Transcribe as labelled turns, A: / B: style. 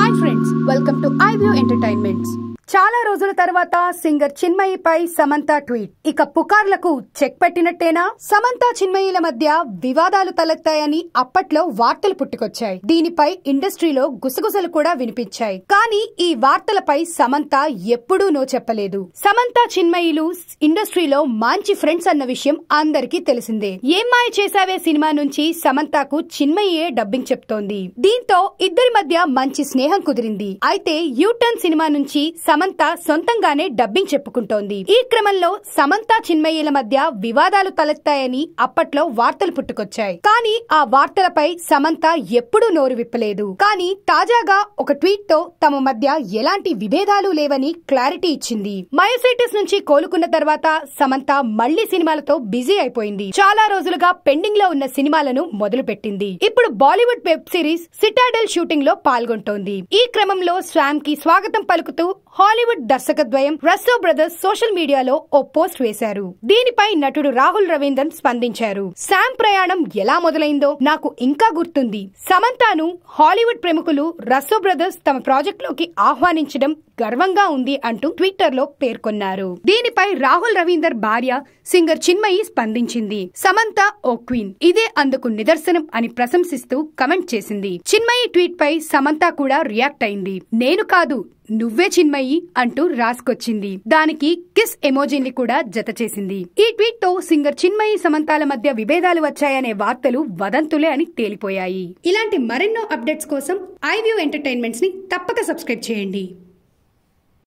A: Hi friends, welcome to iView entertainments. చాలా రోజుల తర్వాత సింగర్ చిన్మయిపై సమంత ట్వీట్. ఇక పుకార్లకు చెక్ పెట్టినట్టేనా? సమంత చిన్మయిల మధ్య వివాదాలు తలెత్తాయని అప్పట్లో వార్తలు పుట్టుకొచ్చాయి. దీనిపై ఇండస్ట్రీలో గుసగుసలు కూడా వినిపించాయి. కానీ ఈ వార్తలపై సమంత ఎప్పుడూ నో చెప్పలేదు. సమంత చిన్మయిలు ఇండస్ట్రీలో మంచి ఫ్రెండ్స్ అన్న విషయం అందరికీ తెలిసిందే. ఏం మాయ చేసావే సినిమా నుంచి సమంతకు చిన్మయియే డబ్బింగ్ చెప్తోంది. దీంతో ఇద్దరి మధ్య మంచి స్నేహం కుదిరింది. అయితే యూటర్న్ సినిమా నుంచి సమంత సొంతంగానే డబ్బింగ్ చెప్పుకుంటోంది. ఈ క్రమంలో సమంత చిన్మయిల మధ్య వివాదాలు తలెత్తాయని అప్పట్లో వార్తలు పుట్టుకొచ్చాయి. కానీ ఆ వార్తలపై సమంత ఎప్పుడూ నోరు విప్పలేదు. కానీ తాజాగా ఒక ట్వీట్ తో తమ మధ్య ఎలాంటి విభేదాలు లేవని క్లారిటీ ఇచ్చింది. మయోసైటిస్ నుంచి కోలుకున్న తర్వాత సమంత మళ్లీ సినిమాలతో బిజీ అయిపోయింది. చాలా రోజులుగా పెండింగ్ లో ఉన్న సినిమాలను మొదలుపెట్టింది. ఇప్పుడు Bollywood web series Citadel shooting లో పాల్గొంటోంది. ఈ క్రమంలో స్వామ్ కి స్వాగతం పలుకుతూ హాలీవుడ్ దర్శకద్వయం రస్సో బ్రదర్స్ సోషల్ మీడియాలో ఓ పోస్ట్ వేశారు. దీనిపై నటుడు రాహుల్ రవీందర్ స్పందించారు. శామ్ ప్రయాణం ఎలా మొదలైందో నాకు ఇంకా గుర్తుంది. సమంతను హాలీవుడ్ ప్రముఖులు రస్సో బ్రదర్స్ తమ ప్రాజెక్ట్ లోకి ఆహ్వానించడం గర్వంగా ఉంది అంటూ ట్విట్టర్ లో పేర్కొన్నారు. దీనిపై రాహుల్ రవీందర్ భార్య సింగర్ చిన్మయి స్పందించింది. సమంత ఓ క్వీన్, ఇదే అందుకు నిదర్శనం అని ప్రశంసిస్తూ కమెంట్ చేసింది. చిన్మయి ట్వీట్ పై సమంత కూడా రియాక్ట్ అయింది. నేను కాదు, నువ్వే చిన్మయి అంటూ రాసుకొచ్చింది. దానికి కిస్ ఎమోజిని కూడా జత చేసింది. ఈ ట్వీట్ తో సింగర్ చిన్మయి సమంతాల మధ్య విభేదాలు వచ్చాయనే వార్తలు వదంతులే అని తేలిపోయాయి. ఇలాంటి మరెన్నో అప్డేట్స్ కోసం ఐవ్యూ ఎంటర్టైన్మెంట్స్ ని తప్పక సబ్స్క్రైబ్ చేయండి.